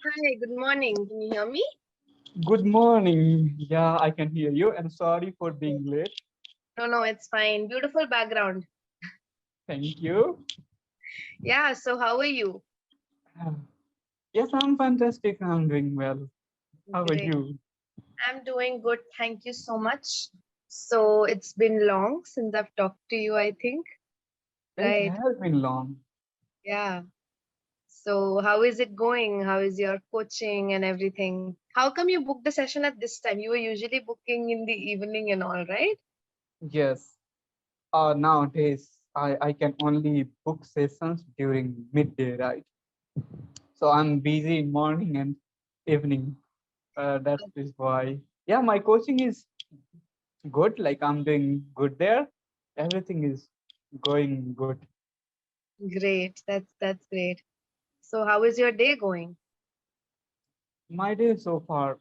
Hi, good morning. Can you hear me? Good morning. Yeah, I can hear you. And sorry for being late. No, no, it's fine. Beautiful background. Thank you. Yeah, so how are you? Yes, I'm fantastic. I'm doing well. How are Great. you? I'm doing good. Thank you so much. So it's been long since I've talked to you, I think. It Right. has been long. Yeah. So how is it going? How is your coaching and everything? How come you booked the session at this time? You were usually booking in the evening and all, right? Yes. Nowadays, I can only book sessions during midday, right? So I'm busy in morning and evening. That is why. Yeah, my coaching is good. Like I'm doing good there. Everything is going good. Great. That's great. So how is your day going? My day so far,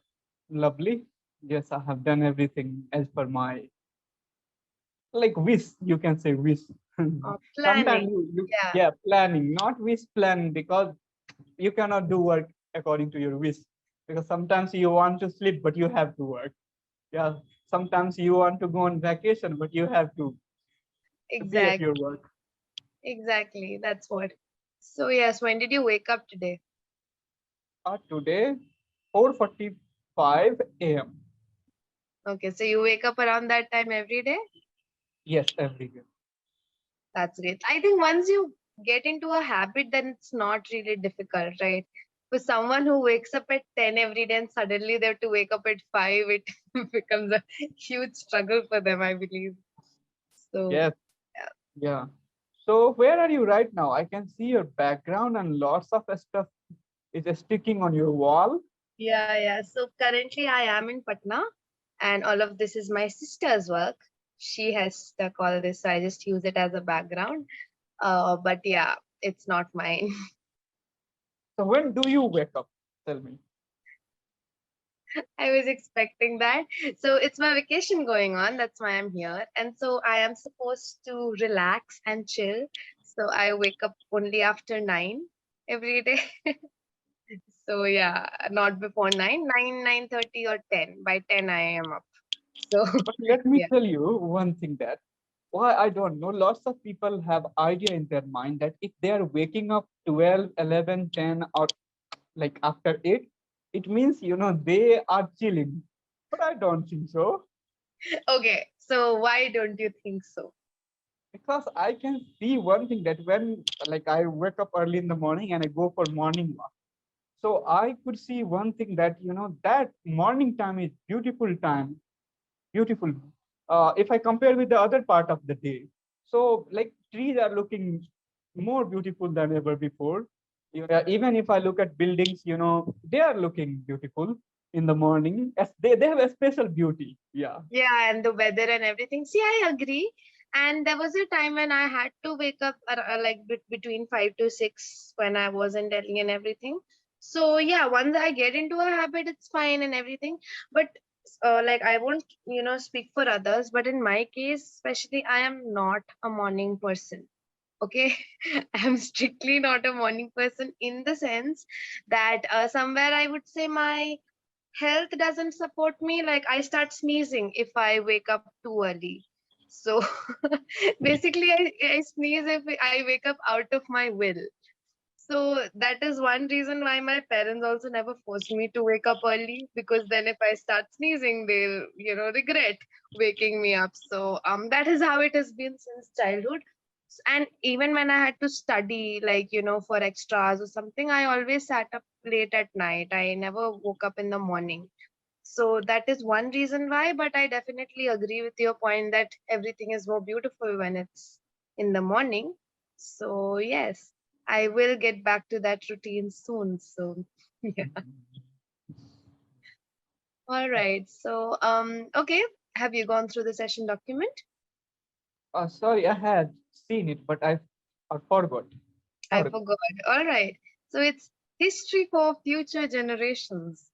lovely. Yes, I have done everything as per my like wish. You can say wish. Planning. Sometimes Yeah. yeah, planning, not wish plan because you cannot do work according to your wish. Because sometimes you want to sleep, but you have to work. Yeah. Sometimes you want to go on vacation, but you have to be at Exactly. your work. Exactly. That's what. So yes, when did you wake up today? Today, 4:45 a.m. Okay, so you wake up around that time every day? Yes, every day. That's great. I think once you get into a habit, then it's not really difficult, right? For someone who wakes up at 10 every day and suddenly they have to wake up at 5, it becomes a huge struggle for them, I believe. So, Yes. Yeah. So where are you right now? I can see your background and lots of stuff is sticking on your wall. yeah. So currently I am in Patna and all of this is my sister's work. She has stuck all this, so I just use it as a background. But yeah, it's not mine. So when do you wake up? Tell me. I was expecting that. So it's my vacation going on. That's why I'm here. And so I am supposed to relax and chill. So I wake up only after 9 every day. So yeah, not before 9, 9, 9:30 or 10. By 10 I am up. So But let me yeah. tell you one thing that why I don't know. Lots of people have idea in their mind that if they are waking up 12, 11, 10, or like after 8, it means they are chilling. But I don't think so Okay. So why don't you think so? because I can see one thing that when like I wake up early in the morning and I go for morning walk. So I could see one thing that that morning time is beautiful time, beautiful. If I compare with the other part of the day, so like trees are looking more beautiful than ever before. Yeah, even if I look at buildings, they are looking beautiful in the morning. As they have a special beauty. Yeah. Yeah, and the weather and everything. See, I agree. And there was a time when I had to wake up like between 5 to 6 when I was in Delhi and everything. So, yeah, once I get into a habit, it's fine and everything. But, like, I won't, speak for others. But in my case, especially, I am not a morning person. Okay. I'm strictly not a morning person in the sense that somewhere I would say my health doesn't support me. Like I start sneezing if I wake up too early. So basically I sneeze if I wake up out of my will. So that is one reason why my parents also never forced me to wake up early, because then if I start sneezing they'll regret waking me up. So that is how it has been since childhood. And even when I had to study, like for extras or something, I always sat up late at night. I never woke up in the morning. So that is one reason why, but I definitely agree with your point that everything is more beautiful when it's in the morning. So yes, I will get back to that routine soon. So yeah. All right. So okay. Have you gone through the session document? Sorry, I had seen it, but I forgot. I Forgot. forgot. All right. So it's history for future generations.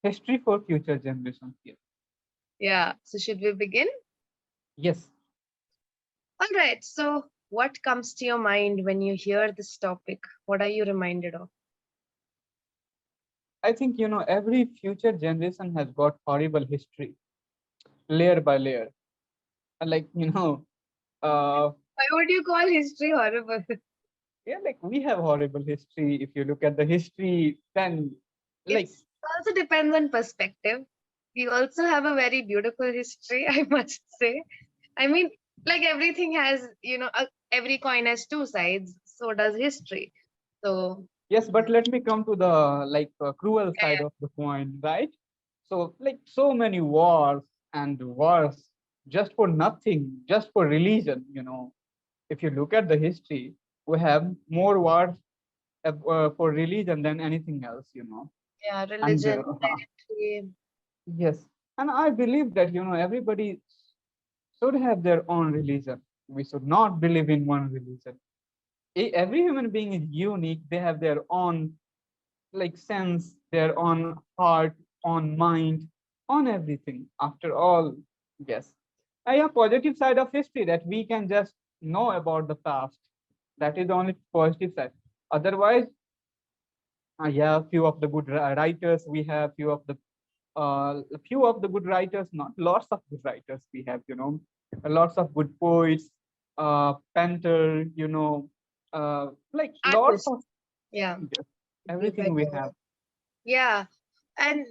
History for future generations. Yes. Yeah. So should we begin? Yes. All right. So what comes to your mind when you hear this topic? What are you reminded of? I think, every future generation has got horrible history, layer by layer. Like, uh, Why would you call history horrible? yeah, like we have horrible history. If you look at the history, then like, It's also depends on perspective. We also have a very beautiful history, I must say. I mean, like everything has, every coin has two sides. So does history. So yes, but let me come to the like cruel yeah, side of the coin, right? So, like, so many wars and wars just for nothing, just for religion. If you look at the history, we have more wars for religion than anything else. yeah, And religion, hereditary. yes, and I believe that everybody should have their own religion. We should not believe in one religion. Every human being is unique. They have their own like sense, their own heart, on mind, on everything. After all, yes. Yeah, positive side of history that we can just know about the past. That is the only positive side. Otherwise, yeah, few of the good writers we have, few of the good writers, not lots of good writers we have, lots of good poets, painter, like lots Artist. of Yeah. yes, Be everything we have. better. Yeah. And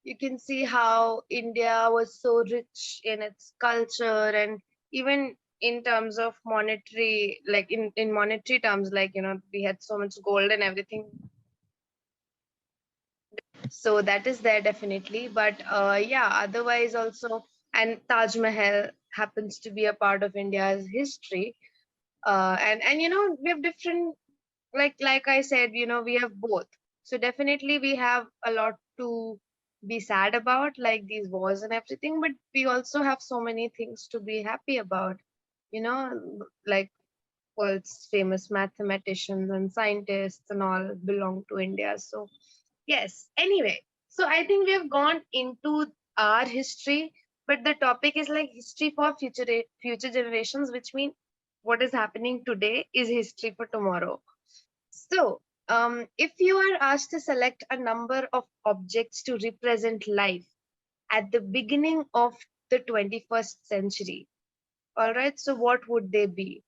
you can see how India was so rich in its culture, and even in terms of monetary, like in monetary terms, like we had so much gold and everything. So that is there definitely. But yeah, otherwise also, and Taj Mahal happens to be a part of India's history. And we have different, like I said, we have both. So definitely we have a lot to be sad about, like these wars and everything, but we also have so many things to be happy about, like world's famous mathematicians and scientists and all belong to India. So yes, anyway, so I think we have gone into our history, but the topic is like history for future generations, which means what is happening today is history for tomorrow. So, if you are asked to select a number of objects to represent life at the beginning of the 21st century, all right, so what would they be?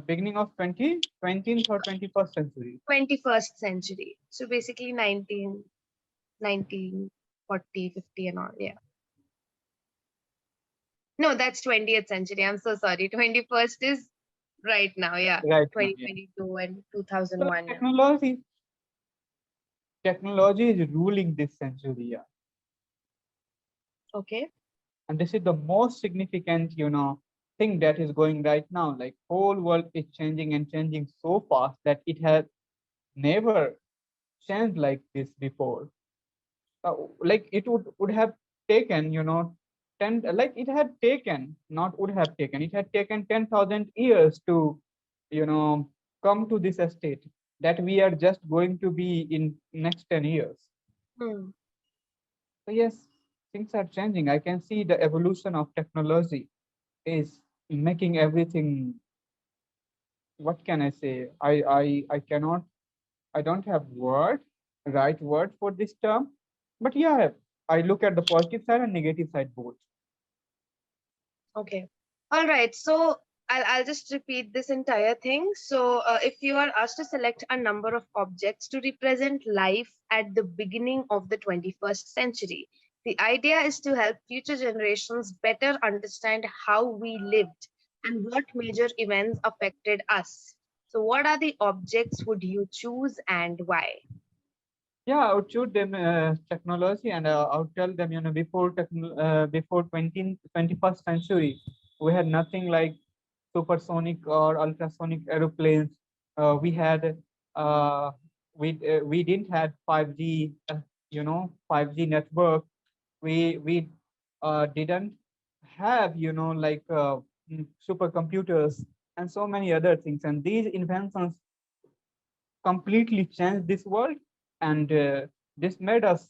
Beginning of 20th or 21st century. 21st century. So basically 19, 40, 50, and all. Yeah. No, that's 20th century. I'm so sorry. 21st is right now. Yeah. Right now, yeah. 2022 and So like 2001. Yeah. technology is ruling this century, yeah. Okay. And this is the most significant, thing that is going right now. Like whole world is changing and changing so fast that it has never changed like this before. Like it would have taken, 10, like it had taken, not would have taken, it had taken 10,000 years to, you know, come to this state that we are just going to be in next 10 years. Hmm. So yes, things are changing. I can see the evolution of technology is making everything. What can I say? I cannot. I don't have right word for this term. But yeah, I look at the positive side and negative side both. Okay. All right. So I'll just repeat this entire thing. So if you are asked to select a number of objects to represent life at the beginning of the 21st century, the idea is to help future generations better understand how we lived and what major events affected us. So what are the objects would you choose and why? Yeah, I would choose them technology, and I would tell them, before 21st century, we had nothing like supersonic or ultrasonic aeroplanes. We had we didn't had 5G, 5G network. We didn't have, supercomputers and so many other things. And these inventions completely changed this world, and this made us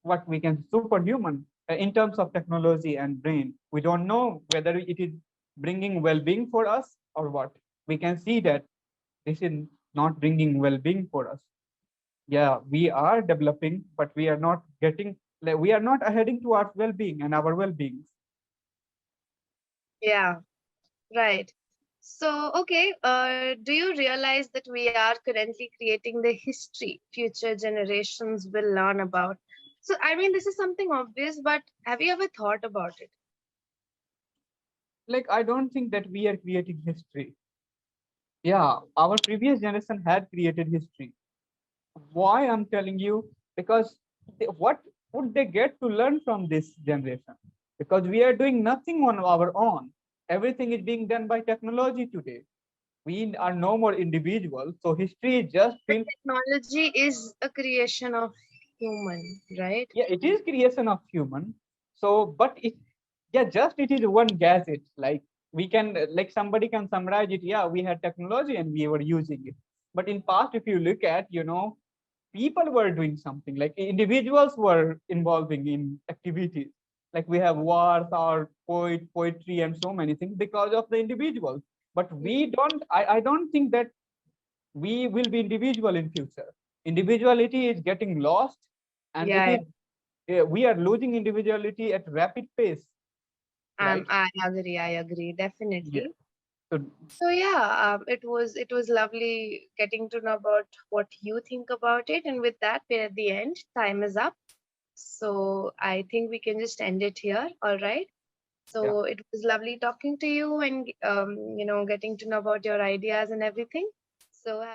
what we can superhuman in terms of technology and brain. We don't know whether it is bringing well-being for us or what. We can see that This is not bringing well-being for us. Yeah, we are developing, but we are not getting, like, we are not heading towards well-being and our well-being. Yeah, right. So, okay, do you realize that we are currently creating the history future generations will learn about? So, I mean, this is something obvious, but have you ever thought about it? Like, I don't think that we are creating history. Yeah, our previous generation had created history. Why I'm telling you? Because what would they get to learn from this generation? Because we are doing nothing on our own. Everything is being done by technology today. We are no more individuals. So history is just But built. technology is a creation of human, right? Yeah, it is creation of human. So, but it, yeah, just it is one gadget. Like we can, like somebody can summarize it. Yeah, we had technology and we were using it. But in past, if you look at, people were doing something, like individuals were involving in activities, like we have wars or poetry and so many things because of the individuals. But we don't, I don't think that we will be individual in future. Individuality is getting lost, and it Yeah, is, we are losing individuality at rapid pace, right? I agree, Yeah. definitely. So So yeah, it was lovely getting to know about what you think about it, and with that, we're at the end. Time is up, so I think we can just end it here. All right. yeah. So it was lovely talking to you and getting to know about your ideas and everything. So have